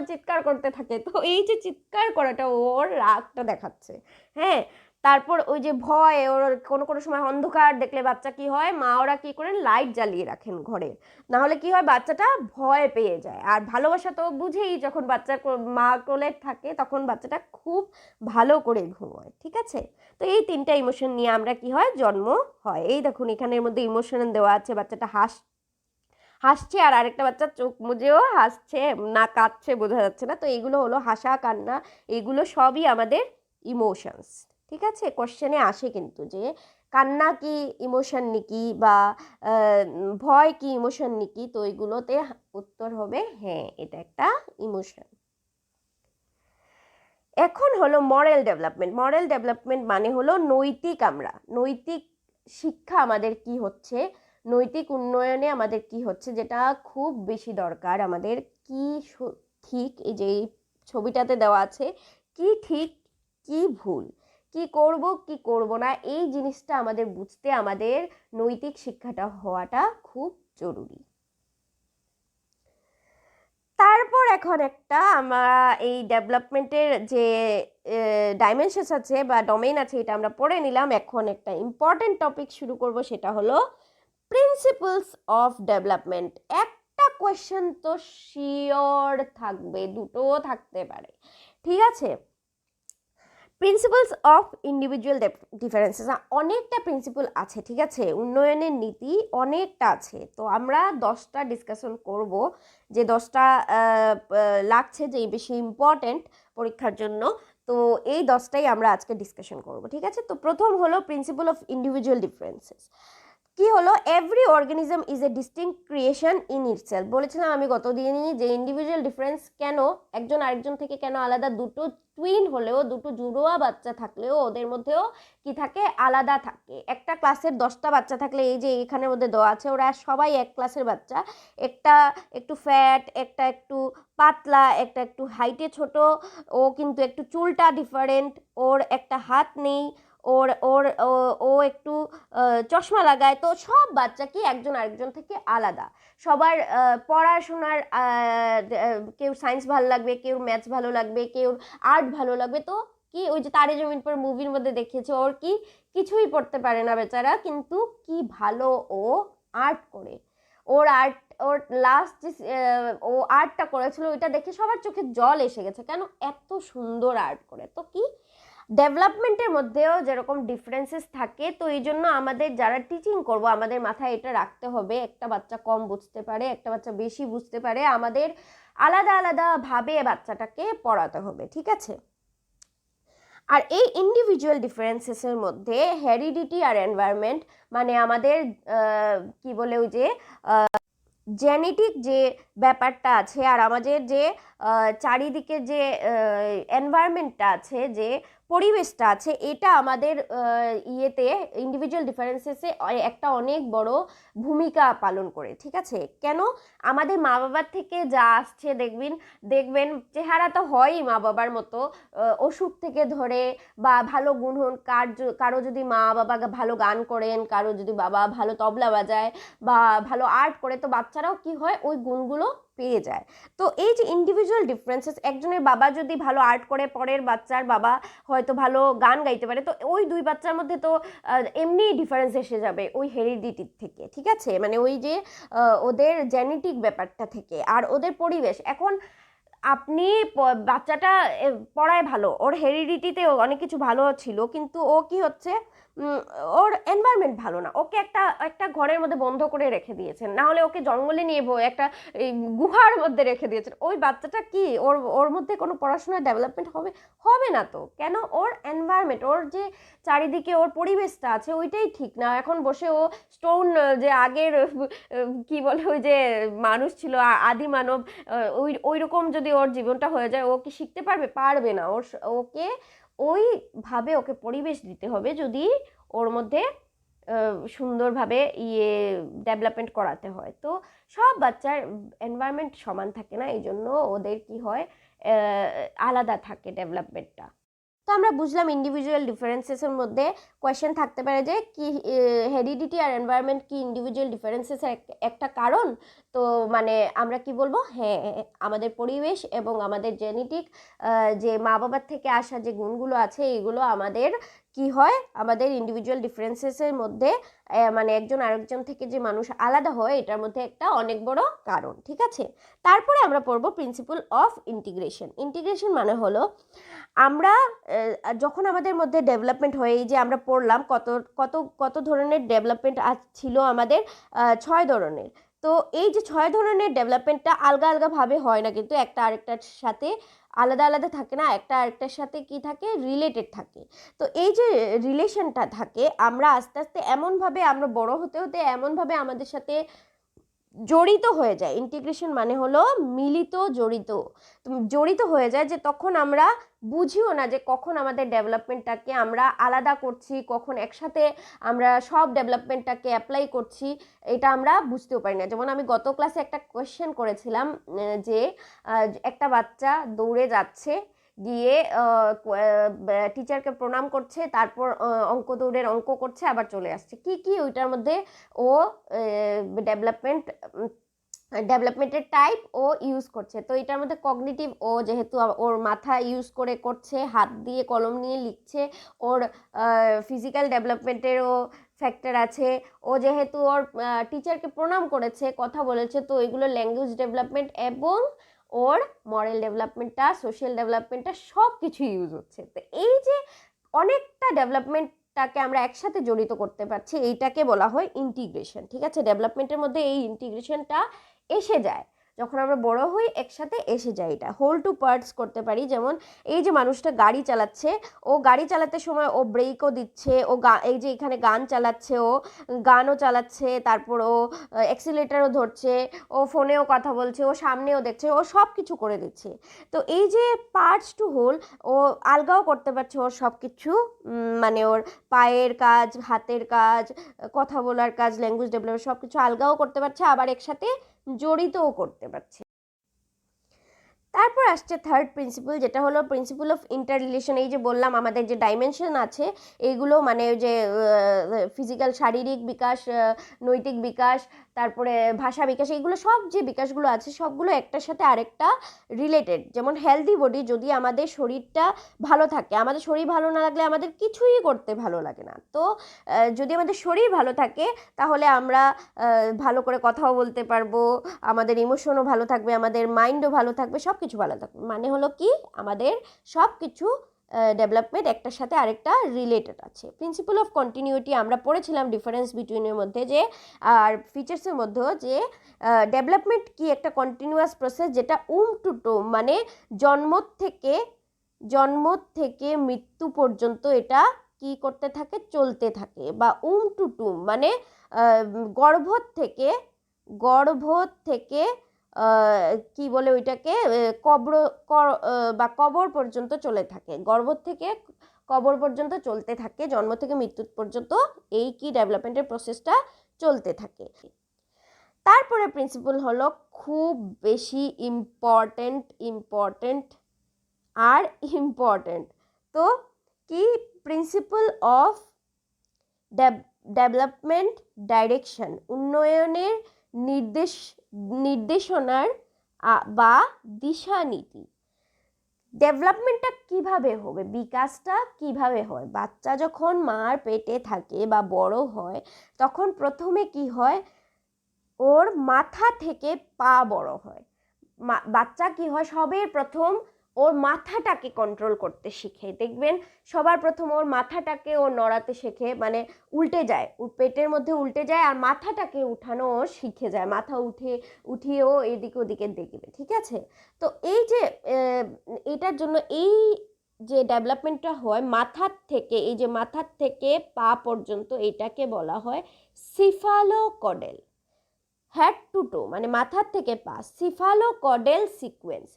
চিৎকার করতে থাকে, তো এই যে চিৎকার করাটা ওর রাগটা দেখাচ্ছে। হ্যাঁ। তারপর ওই যে ভয়, ওর কোনো কোনো সময় অন্ধকার দেখলে বাচ্চা কি হয়, মা ওরা কি করেন, লাইট জ্বালিয়ে রাখেন ঘরে, না হলে কি হয়, বাচ্চাটা ভয় পেয়ে যায়। আর ভালোবাসা তো বুঝেই, যখন বাচ্চা মা কোলে থাকে তখন বাচ্চাটা খুব ভালো করে ঘুমোয়। ঠিক আছে। তো এই 3টা ইমোশন নিয়ে আমরা কি হয়, জন্ম হয়। এই দেখুন এখানের মধ্যে ইমোশন দেওয়া আছে, বাচ্চাটা হাসছে, আর আরেকটা বাচ্চা চোখ মুজেও হাসছে, না কাঁদছে বোঝা যাচ্ছে না। তো এইগুলো হলো হাসা, কান্না, এগুলো সবই আমাদের ইমোশনস। ঠিক আছে। কোশ্চেনে আসে কিন্তু যে কান্না কি ইমোশন নাকি, বা ভয় কি ইমোশন নাকি, তো এগুলোতে উত্তর হবে হ্যাঁ, এটা একটা ইমোশন। এখন হলো মরাল ডেভেলপমেন্ট মানে হলো নৈতিক শিক্ষা আমাদের কি হচ্ছে, নৈতিক উন্নয়নে আমাদের কি হচ্ছে, যেটা খুব বেশি দরকার আমাদের। কি ঠিক, এই যে এই ছবিটাতে দেওয়া আছে, কি ঠিক কি ভুল, কি করব কি করব না, এই জিনিসটা আমাদের বুঝতে আমাদের নৈতিক শিক্ষাটা হওয়াটা খুব জরুরি। তারপর এখন একটা আমরা এই ডেভেলপমেন্টের যে ডাইমেনশনস আছে বা ডোমেইন আছে, এটা আমরা পড়ে নিলাম। এখন একটা ইম্পর্টেন্ট টপিক শুরু করব, সেটা হলো প্রিন্সিপলস অফ ডেভেলপমেন্ট। একটা কোয়েশ্চেন তো শিওর থাকবে, দুটোও থাকতে পারে। ঠিক আছে। প্রিন্সিপালস অফ ইন্ডিভিজুয়াল ডিফারেন্সেস, অনেকটা প্রিন্সিপাল আছে। ঠিক আছে। উন্নয়নের নীতি অনেকটা আছে, তো আমরা 10টা ডিসকাশন করব, যে 10টা লাগছে যে বেশি ইম্পর্টেন্ট পরীক্ষার জন্য। তো এই 10টাই আমরা আজকে ডিসকাশন করব, ঠিক আছে? তো প্রথম হলো প্রিন্সিপাল অফ ইন্ডিভিজুয়াল ডিফারেন্সেস। কি হলো, every organism is a distinct creation in itself. বলেছিলাম আমি গত দিনই যে ইন্ডিভিজুয়াল ডিফারেন্স কেন, একজন আরেকজন থেকে কেন আলাদা, দুটো টুইন হলেও, দুটো জুড়োয়া বাচ্চা থাকলেও ওদের মধ্যেও কি থাকে, আলাদা থাকে। একটা ক্লাসের 10টা বাচ্চা থাকলে, এই যে এখানের মধ্যে দেওয়া আছে, ওরা সবাই এক ক্লাসের বাচ্চা। একটা একটু ফ্যাট, একটা একটু পাতলা, একটা একটু হাইটে ছোট, ও কিন্তু একটু চুলটা ডিফারেন্ট, ওর একটা হাত নেই, ওর ওর ও একটু চশমা লাগায়। তো সব বাচ্চা কি একজন আরেকজন থেকে আলাদা। সবার পড়াশোনার কেউ সায়েন্স ভালো লাগবে, কেউ ম্যাথস ভালো লাগবে, কেউ আর্ট ভালো লাগবে। তো কি ওই যে তারে জমিন পর মুভির মধ্যে দেখিয়েছে, ওর কি কিছুই পড়তে পারে না বেচারা, কিন্তু কি ভালো ও আর্ট করে। ওর আর্ট, ওর লাস্ট যে ও আর্টটা করেছিল ওইটা দেখে সবার চোখে জল এসে গেছে, কেন এত সুন্দর আর্ট করে। তো কি ডেভেলপমেন্টের মধ্যেও যেরকম ডিফারেন্সেস থাকে, তো এই জন্য আমাদের যারা টিচিং করব আমাদের মাথায় এটা রাখতে হবে, একটা বাচ্চা কম বুঝতে পারে, একটা বাচ্চা বেশি বুঝতে পারে, আমাদের আলাদা আলাদা ভাবে বাচ্চাটাকে পড়াতে হবে, ঠিক আছে? আর এই ইন্ডিভিজুয়াল ডিফারেন্সেসের মধ্যে হেরিডিটি আর এনভায়রনমেন্ট, মানে আমাদের কি বলে ওই যে জেনেটিক যে ব্যাপারটা আছে, আর আমাদের যে চারিদিকে যে এনভায়রনমেন্টটা আছে, যে পরিবেশটা আছে, এটা আমাদের ইয়েতে ইন্ডিভিজুয়াল ডিফারেন্সেসে একটা অনেক বড় ভূমিকা পালন করে, ঠিক আছে? কেন, আমাদের মা বাবার থেকে যা আসছে, দেখবেন চেহারা তো হয়ই মা বাবার মতো, অসুখ থেকে ধরে বা ভালো গুণন, কারো যদি মা বাবা ভালো গান করেন, কারো যদি বাবা ভালো তবলা বাজায় বা ভালো আর্ট করে, তো বাচ্চারাও কি হয় ওই গুণগুলো পেয়ে যায়। তো এই যে ইন্ডিভিজুয়াল ডিফারেন্সেস, একজনের বাবা যদি ভালো আর্ট করে, পরের বাচ্চার বাবা হয়তো ভালো গান গাইতে পারে, তো ওই দুই বাচ্চার মধ্যে তো এমনি ডিফারেন্স এসে যাবে ওই হেরিডিটির থেকে, ঠিক আছে? মানে ওই যে ওদের জেনেটিক ব্যাপারটা থেকে আর ওদের পরিবেশ। এখন আপনি বাচ্চাটা পড়ায় ভালো, ওর হেরিডিটিতে অনেক কিছু ভালো ছিল, কিন্তু ও কি হচ্ছে, ওর এনভায়রনমেন্ট ভালো না, ওকে একটা একটা ঘরের মধ্যে বন্ধ করে রেখে দিয়েছেন, না হলে ওকে জঙ্গলে নিয়ে একটা গুহার মধ্যে রেখে দিয়েছেন। ওই বাচ্চাটা কি, ওর ওর মধ্যে কোনো পড়াশোনার ডেভেলপমেন্ট হবে হবে না। তো কেন, ওর এনভায়রনমেন্ট, ওর যে চারিদিকে ওর পরিবেশটা আছে ওইটাই ঠিক না। এখন বসে ও স্টোন, যে আগের কি বলে ওই যে মানুষ ছিল, আদি মানব, ওই রকম যদি ওর জীবনটা হয়ে যায়, ও কি শিখতে পারবে? পারবে না। ওকে ওইভাবে ওকে পরিবেশ দিতে হবে, যদি ওর মধ্যে সুন্দরভাবে ডেভেলপমেন্ট করাতে হয়। তো সব বাচ্চার এনভায়রনমেন্ট সমান থাকে না, এই জন্য ওদের কি হয়, আলাদা থাকে ডেভেলপমেন্টটা। তো আমরা বুঝলাম ইন্ডিভিজুয়াল ডিফারেন্সেসের মধ্যে কোয়েশ্চেন থাকতে পারে যে কি হেরিডিটি আর এনভায়রনমেন্ট কি ইন্ডিভিজুয়াল ডিফারেন্সেসের একটা কারণ। তো মানে আমরা কি বলবো, হ্যাঁ, আমাদের পরিবেশ এবং আমাদের জেনেটিক যে মা বাবার থেকে আসা যে গুণগুলো আছে, এইগুলো আমাদের কি হয়, আমাদের ইন্ডিভিজুয়াল ডিফারেন্সেসের মধ্যে মানে একজন আরেকজন থেকে যে মানুষ আলাদা হয়, এটার মধ্যে একটা অনেক বড় কারণ, ঠিক আছে? তারপরে আমরা পড়বো প্রিন্সিপাল অফ ইন্টিগ্রেশন। ইন্টিগ্রেশন মানে হলো আমরা যখন আমাদের মধ্যে ডেভেলপমেন্ট হয়, এই যে আমরা পড়লাম কত কত কত ধরনের ডেভেলপমেন্ট ছিল আমাদের, 6 ধরনের। তো এই যে 6 ধরনের ডেভেলপমেন্টটা আলগা আলগাভাবে হয় না, কিন্তু একটা আরেকটার সাথে আলাদা আলাদা থাকে না, একটা আরেকটার সাথে কি থাকে, রিলেটেড থাকে। তো এই যে রিলেশনটা থাকে, আমরা আস্তে আস্তে এমনভাবে আমরা বড় হতে হতে এমনভাবে আমাদের সাথে জড়িত হয়ে যায়। ইন্টিগ্রেশন মানে হলো মিলিত, জড়িত হয়ে যায়, যে তখন আমরা বুঝিও না যে কখন আমাদের ডেভেলপমেন্টটাকে আমরা আলাদা করছি, কখন একসাথে আমরা সব ডেভেলপমেন্টটাকে অ্যাপ্লাই করছি, এটা আমরা বুঝতেও পারি না। যেমন আমি গত ক্লাসে একটা কোয়েশ্চেন করেছিলাম, যে একটা বাচ্চা দৌড়ে যাচ্ছে, গিয়ে টিচারকে প্রণাম করছে, তারপর অঙ্ক দৌড়ের অঙ্ক করছে, আবার চলে আসছে। কি কি ওইটার মধ্যে ও ডেভেলপমেন্টের টাইপ ও ইউজ করছে। তো এটার মধ্যে কগনিটিভ, ও যেহেতু ওর মাথা ইউজ করে করছে, হাত দিয়ে কলম নিয়ে লিখছে, ওর ফিজিক্যাল ডেভেলপমেন্টেরও ফ্যাক্টর আছে। ও যেহেতু ওর টিচারকে প্রণাম করেছে, কথা বলেছে, তো এগুলো ল্যাঙ্গুয়েজ ডেভেলপমেন্ট এবং ওর মরাল ডেভেলপমেন্টটা, সোশ্যাল ডেভেলপমেন্টটা সব কিছু ইউজ হচ্ছে। তো এই যে অনেকটা ডেভেলপমেন্টটাকে আমরা একসাথে জড়িত করতে পারছি, এইটাকে বলা হয় ইন্টিগ্রেশন, ঠিক আছে? ডেভেলপমেন্টের মধ্যে এই ইন্টিগ্রেশনটা এসে যায়। যখন আমরা বড় হই একসাথে এসে যায়। এটা হোল টু পার্টস করতে পারি। যেমন এই যে মানুষটা গাড়ি চালাচ্ছে, ও গাড়ি চালাতে সময় ও ব্রেকও দিচ্ছে, ও এই যে এখানে গান চালাচ্ছে, ও গানও চালাচ্ছে, তারপর ও অ্যাক্সিলেটারও ধরছে, ও ফোনেও কথা বলছে, ও সামনেও দেখছে, ও সব কিছু করে দিচ্ছে। তো এই যে পার্টস টু হোল, ও আলগাও করতে পারছে ওর সব কিছু, মানে ওর পায়ের কাজ, হাতের কাজ, কথা বলার কাজ, ল্যাঙ্গুয়েজ ডেভেলপমেন্ট সব কিছু আলগাও করতে পারছে, আবার একসাথে জড়িতও করতে পারছে। তারপর আসছে থার্ড প্রিন্সিপাল, যেটা হলো প্রিন্সিপাল অফ ইন্টার রিলেশন। এই যে বললাম আমাদের যে ডাইমেনশন আছে এইগুলো, মানে যে ফিজিক্যাল শারীরিক বিকাশ, নৈতিক বিকাশ, তারপরে ভাষা বিকাশ, এইগুলো সব যে বিকাশগুলো আছে সবগুলো একটার সাথে আরেকটা রিলেটেড। যেমন হেলদি বডি, যদি আমাদের শরীরটা ভালো থাকে, আমাদের শরীর ভালো না লাগলে আমাদের কিছুই করতে ভালো লাগে না। তো যদি আমাদের শরীর ভালো থাকে তাহলে আমরা ভালো করে কথাও বলতে পারবো, আমাদের ইমোশনও ভালো থাকবে, আমাদের মাইন্ডও ভালো থাকবে, সব কিছু ভালো থাকবে। মানে হলো কি, আমাদের সব কিছু ডেভেলপমেন্ট একটার সাথে আরেকটা রিলেটেড আছে। প্রিন্সিপাল অফ কন্টিনিউটি আমরা পড়েছিলাম ডিফারেন্স বিটুইনের মধ্যে, যে আর ফিচার্সের মধ্যেও, যে ডেভেলপমেন্ট কি একটা কন্টিনিউয়াস প্রসেস, যেটা টু টোম, মানে জন্ম থেকে মৃত্যু পর্যন্ত এটা কি করতে থাকে, চলতে থাকে। বা টু টুম মানে গর্ভ থেকে কি বলে ওইটাকে, কবর পর্যন্ত চলে থাকে। গর্ভ থেকে কবর পর্যন্ত চলতে থাকে, জন্ম থেকে মৃত্যু পর্যন্ত এই কি ডেভেলপমেন্টের প্রসেসটা চলতে থাকে। তারপরে প্রিন্সিপাল হলো খুব বেশি ইম্পর্টেন্ট। তো কি, প্রিন্সিপাল অফ ডেভেলপমেন্ট ডাইরেকশন, উন্নয়নের নির্দেশনার বা দিশানীতি। ডেভেলপমেন্টটা কিভাবে হবে, বিকাশটা কিভাবে হয়? বাচ্চা যখন মার পেটে থাকে বা বড় হয়, তখন প্রথমে কি হয়, ওর মাথা থেকে পা বড় হয়। বাচ্চা কি হয়, সবের প্রথম ওর মাথাটাকে কন্ট্রোল করতে শিখে। দেখবেন সবার প্রথম ওর মাথাটাকে ও নড়াতে শেখে, মানে উল্টে যায়, পেটের মধ্যে উল্টে যায়, আর মাথাটাকে উঠানো ও শিখে যায়, মাথা উঠিয়ে ও এদিকে ওদিকে দেখবে। ঠিক আছে? তো এই যে এটার জন্য এই যে ডেভেলপমেন্টটা হয় মাথার থেকে, এই যে মাথার থেকে পা পর্যন্ত, এটাকে বলা হয় সিফালোকডেল। হেড টু টো মানে মাথার থেকে পা, সিফালোকডেল সিকোয়েন্স।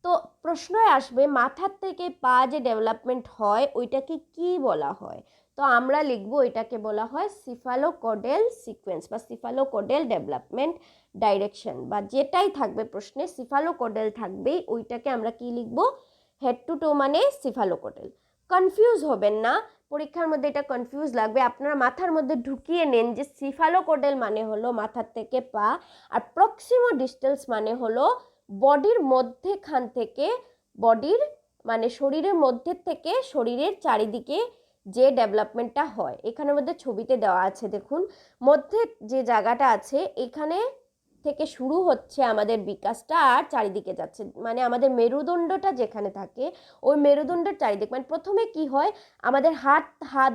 তো প্রশ্নই আসবে, মাথার থেকে পা যে ডেভেলপমেন্ট হয় ওইটাকে কি বলা হয়? তো আমরা লিখব এটাকে বলা হয় সিফালোকডেল সিকোয়েন্স বা সিফালোকডেল ডেভেলপমেন্ট ডাইরেকশন, বা যেটাই থাকবে প্রশ্নে সিফালোকডেল থাকবেই, ওইটাকে আমরা কি লিখব, হেড টু টো মানে সিফালোকডেল। কনফিউজ হবেন না, পরীক্ষার মধ্যে এটা কনফিউজ লাগবে, আপনারা মাথার মধ্যে ঢুকিয়ে নেন যে সিফালোকডেল মানে হলো মাথার থেকে পা, আর প্রক্সিমো ডিস্টালস মানে হলো বডির মধ্যেখান থেকে, বডির মানে শরীরের মধ্যে থেকে শরীরের চারিদিকে যে ডেভেলপমেন্টটা হয়। এখানের মধ্যে ছবিতে দেওয়া আছে, দেখুন মধ্যে যে জায়গাটা আছে এখানে থেকে শুরু হচ্ছে আমাদের বিকাশটা, আর চারিদিকে যাচ্ছে, মানে আমাদের মেরুদণ্ডটা যেখানে থাকে ওই মেরুদণ্ডের চারিদিক, মানে প্রথমে কি হয়, আমাদের হাত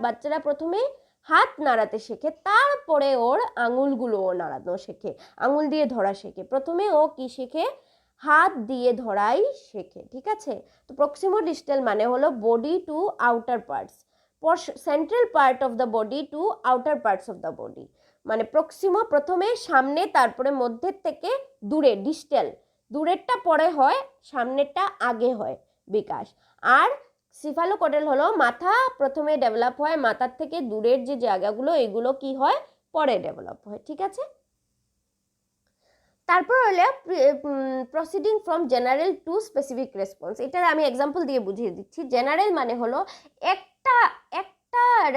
বাচ্চারা প্রথমে হাত নাড়াতে শেখে, তারপরে ওর আঙুলগুলো ও নাড়ানো শেখে, আঙুল দিয়ে ধরা শেখে। প্রথমে ও কি শেখে, হাত দিয়ে ধরাই শেখে। ঠিক আছে? তো প্রক্সিমো ডিস্টাল মানে হলো body to outer parts, central part of the body to outer parts of the body. মানে প্রক্সিমো প্রথমে সামনে, তারপরে মধ্যের থেকে দূরে, ডিস্টাল দূরেরটা পরে হয়, সামনেরটা আগে হয় বিকাশ। আর সিফালোকডেল হলো মাথা প্রথমে ডেভেলপ হয়, মাথার থেকে দূরের যে জায়গাগুলো এগুলো কি হয়, পরে ডেভেলপ হয়। ঠিক আছে? তারপর হলো proceeding from general two specific response. এটা আমি এক্সাম্পল দিয়ে বুঝিয়ে দিচ্ছি। জেনারেল মানে হলো একটা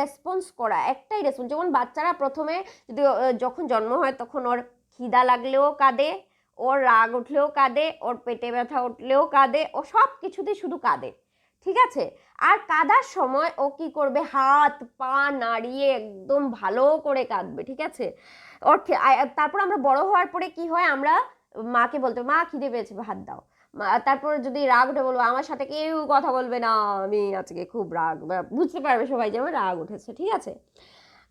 রেসপন্স করা, একটাই রেসপন্স। যেমন বাচ্চারা প্রথমে যদি যখন জন্ম হয় তখন ওর খিদা লাগলেও কাঁদে, ওর রাগ উঠলেও কাঁদে, ওর পেটে ব্যথা উঠলেও কাঁদে, ও সব কিছুতেই শুধু কাঁদে। ঠিক আছে? আর কাঁদার সময় ও কি করবে, হাত পা নাড়িয়ে একদম ভালো করে কাঁদবে। ঠিক আছে? ওর তারপর আমরা বড় হওয়ার পরে কি হয়, আমরা মাকে বলতে, মা খিদে পেয়েছে ভাত দাও। তারপর যদি রাগ উঠে বলবো, আমার সাথে কেউ কথা বলবে না, আমি আজকে খুব রাগ, বুঝতে পারবে সবাই যে আমার রাগ উঠেছে। ঠিক আছে?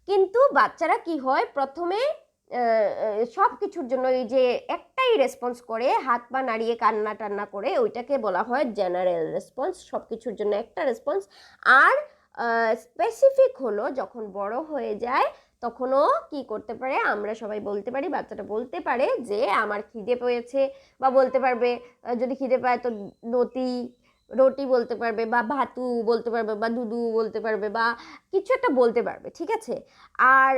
কিন্তু বাচ্চারা কি হয়, প্রথমে সব কিছুর জন্য এই যে একটাই রেসপন্স করে, হাত পা নাড়িয়ে কান্না টান্না করে, ওইটাকে বলা হয় জেনারেল রেসপন্স, সব কিছুর জন্য একটা রেসপন্স। আর স্পেসিফিক হলো যখন বড় হয়ে যায় তখনও কি করতে পারে, আমরা সবাই বলতে পারি, বাচ্চাটা বলতে পারে যে আমার খিদে পেয়েছে, বা বলতে পারবে যদি খিদে পায় তো নতি রুটি বলতে পারবে, বা ভাতু বলতে পারবে, বা দুদু বলতে পারবে, বা কিছু একটা বলতে পারবে, ঠিক আছে। আর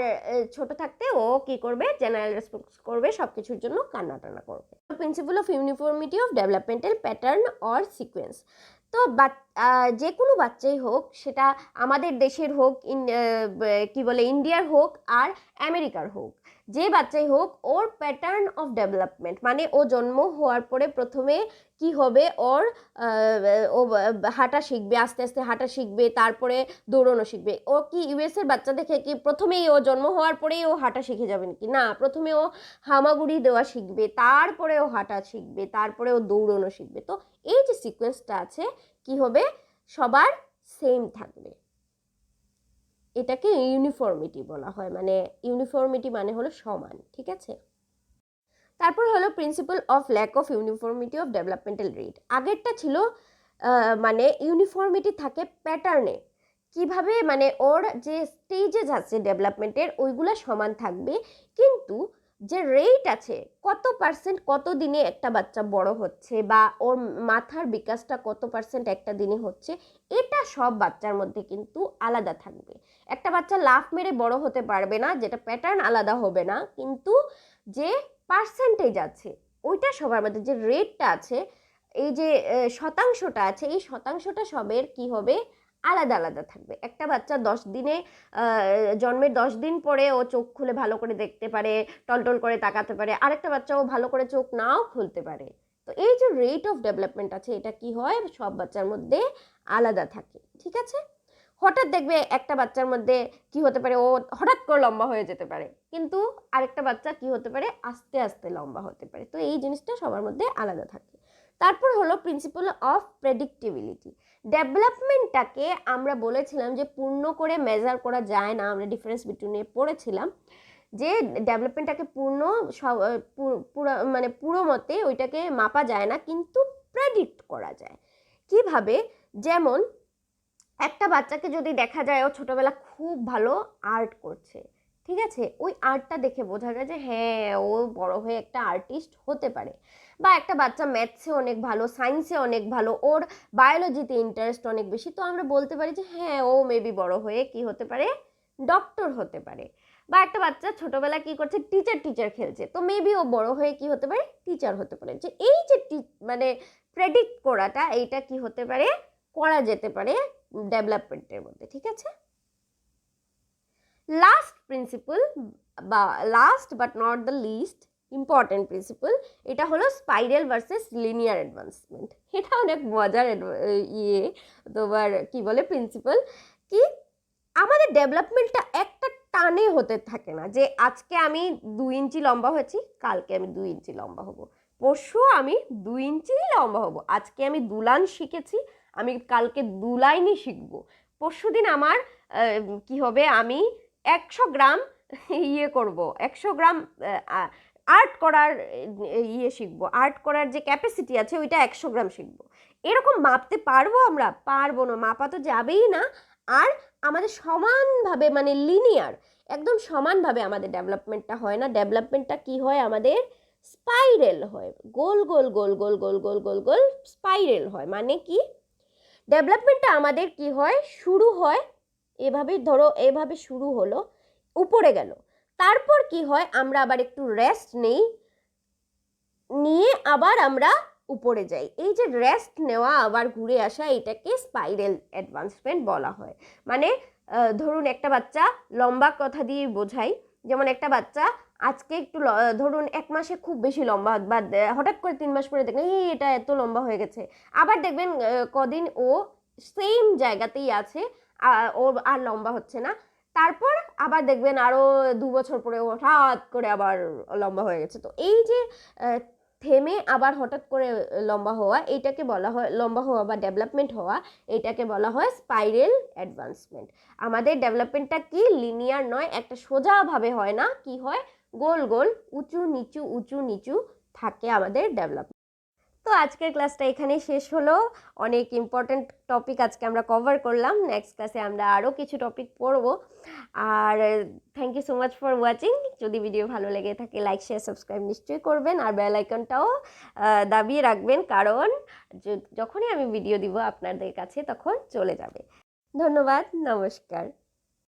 ছোট থাকতে ও কি করবে, জেনারেল রেসপন্স করবে, সব কিছুর জন্য কান্না টান্না করবে। Principal of uniformity of developmental pattern or sequence. তো যে কোনো বাচ্চাই হোক, সেটা আমাদের দেশের হোক, কি বলে ইন্ডিয়ার হোক আর আমেরিকার হোক, যে বাচ্চাই হোক, ওর প্যাটার্ন অফ ডেভেলপমেন্ট মানে ও জন্ম হওয়ার পরে প্রথমে কি হবে, ওর ও হাঁটা শিখবে, আস্তে আস্তে হাঁটা শিখবে, তারপরে দৌড়ানো শিখবে। ও কি ইউএস এর বাচ্চা দেখে কি প্রথমেই ও জন্ম হওয়ার পরেই ও হাঁটা শিখে যাবে নাকি? না, প্রথমে ও হামাগুড়ি দেওয়া শিখবে, তারপরে ও হাঁটা শিখবে, তারপরে ও দৌড়ানো শিখবে। তো এই যে সিকোয়েন্সটা আছে কি হবে, সবার সেম থাকবে। এটাকে ইউনিফর্মিটি বলা হয়, মানে ইউনিফর্মিটি মানে হলো সমান, ঠিক আছে। তারপর হলো principle of lack of uniformity of developmental rate. আগেরটা ছিল মানে ইউনিফর্মিটি থাকে প্যাটার্নে, কিভাবে মানে ওর যে স্টেজেস আছে ডেভেলপমেন্টের ওইগুলো সমান থাকবে, কিন্তু যে রেট আছে, কত পার্সেন্ট কত দিনে একটা বাচ্চা বড় হচ্ছে, বা ওর মাথার বিকাশটা কত পার্সেন্ট একটা দিনে হচ্ছে, এটা সব বাচ্চার মধ্যে কিন্তু আলাদা থাকবে। একটা বাচ্চা লাফ মেরে বড় হতে পারবে না, যেটা প্যাটার্ন আলাদা হবে না, কিন্তু যে পার্সেন্টেজ আছে ওইটা সবার মধ্যে, যে রেটটা আছে, এই যে শতাংশটা আছে, এই শতাংশটা সবের কি হবে, আলাদা আলাদা থাকবে। একটা বাচ্চা 10 দিনে জন্মের 10 দিন পরে ও চোখ খুলে ভালো করে দেখতে পারে, টলটল করে তাকাতে পারে, আরেকটা বাচ্চা ও ভালো করে চোখ নাও খুলতে পারে। তো এই যে রেট অফ ডেভেলপমেন্ট আছে, এটা কি হয়, সব বাচ্চার মধ্যে আলাদা থাকে, ঠিক আছে। হঠাৎ দেখবে একটা বাচ্চার মধ্যে কি হতে পারে, ও হঠাৎ করে লম্বা হয়ে যেতে পারে, কিন্তু আরেকটা বাচ্চা কি হতে পারে, আস্তে আস্তে লম্বা হতে পারে। তো এই জিনিসটা সবার মধ্যে আলাদা থাকে। তারপর হলো প্রিন্সিপাল অফ প্রেডিক্টিবিলিটি। ডেভেলপমেন্টটাকে আমরা বলেছিলাম যে পূর্ণ করে মেজার করা যায় না, আমরা ডিফারেন্স বিটুইনে পড়েছিলাম যে ডেভেলপমেন্টটাকে মানে পুরো মতে ওইটাকে মাপা যায় না, কিন্তু প্রেডিক্ট করা যায়। কিভাবে, যেমন একটা বাচ্চাকে যদি দেখা যায় ও ছোটবেলা খুব ভালো আর্ট করছে, ঠিক আছে, ওই আর্টটা দেখে বোঝা যায় যে হ্যাঁ ও বড় হয়ে একটা আর্টিস্ট হতে পারে। বা একটা বাচ্চা ম্যাথসে অনেক ভালো, সায়েন্সে অনেক ভালো, ওর বায়োলজিতে ইন্টারেস্ট অনেক বেশি, তো আমরা বলতে পারি যে হ্যাঁ ও মেবি বড় হয়ে কি হতে পারে, ডক্টর হতে পারে। বা একটা বাচ্চা ছোটবেলা কি করছে, টিচার টিচার খেলছে, তো মেবি ও বড় হয়ে কি হতে পারে, টিচার হতে পারে। যে এই যে মানে প্রেডিক্ট করাটা, এইটা কি হতে পারে, করা যেতে পারে ডেভেলপমেন্টের মধ্যে, ঠিক আছে। লাস্ট প্রিন্সিপাল, বা last but not the least important principle, এটা হলো স্পাইরাল ভার্সেস লিনিয়ার অ্যাডভান্সমেন্ট। এটা অনেক মজার তোমার কি বলে প্রিন্সিপাল, কি আমাদের ডেভেলপমেন্টটা একটা টানে হতে থাকে না, যে আজকে আমি 2 ইঞ্চি লম্বা হয়েছি, কালকে আমি 2 ইঞ্চি লম্বা হব, পরশু আমি 2 ইঞ্চি লম্বা হব, আজকে আমি 2 লাইন শিখেছি, আমি কালকে 2 লাইনই শিখবো, পরশু দিন আমার কি হবে, আমি 100 গ্রাম করব, 100 গ্রাম আর্ট করার শিখবো, আর্ট করার যে ক্যাপাসিটি আছে ওইটা 100 গ্রাম শিখবো। এরকম মাপতে পারবো আমরা? পারবো না, মাপা তো যাবেই না। আর আমাদের সমানভাবে মানে লিনিয়ার একদম সমানভাবে আমাদের ডেভেলপমেন্টটা হয় না। ডেভেলপমেন্টটা কি হয়, আমাদের স্পাইরাল হয়, গোল গোল গোল গোল গোল গোল গোল গোল স্পাইরাল হয়। মানে কি, ডেভেলপমেন্টটা আমাদের কি হয়, শুরু হয় এভাবে, ধরো এভাবে শুরু হলো, উপরে গেল, তারপর কি হয়, আমরা আবার একটু রেস্ট নেই, নিয়ে আবার আমরা উপরে যাই। এই যে রেস্ট নেওয়া আবার ঘুরে আসা, এটাকে স্পাইরাল অ্যাডভান্সমেন্ট বলা হয়। মানে ধরুন একটা বাচ্চা, লম্বা কথা দিয়ে বোঝাই, যেমন একটা বাচ্চা আজকে একটু ধরুন 1 মাসে খুব বেশি লম্বা, বা হঠাৎ করে 3 মাস পরে দেখবেন এটা এত লম্বা হয়ে গেছে, আবার দেখবেন কদিন ও সেম জায়গাতেই আছে, ও আর লম্বা হচ্ছে না, তারপর আবার দেখবেন আরো 2 বছর পরে ও হঠাৎ করে আবার লম্বা হয়ে গেছে। তো এই যে থেমে আবার হঠাৎ করে লম্বা হওয়া, এইটাকে বলা হয় লম্বা হওয়া বা ডেভেলপমেন্ট হওয়া, এইটাকে বলা হয় স্পাইরাল অ্যাডভান্সমেন্ট। আমাদের ডেভেলপমেন্টটা কি লিনিয়ার নয়, একটা সোজাভাবে হয় না, কি হয় গোল গোল উঁচু নিচু থাকে আমাদের ডেভেলপমেন্ট। তো আজকের ক্লাসটা এখানেই শেষ হলো। অনেক ইম্পর্টেন্ট টপিক আজকে আমরা কভার করলাম। নেক্সট ক্লাসে আমরা আরও কিছু টপিক পড়বো। আর thank you so much for watching. যদি ভিডিও ভালো লেগে থাকে লাইক শেয়ার সাবস্ক্রাইব নিশ্চয়ই করবেন, আর বেল আইকনটাও দাবিয়ে রাখবেন, কারণ যখনই আমি ভিডিও দিব আপনাদের কাছে তখন চলে যাবে। ধন্যবাদ, নমস্কার।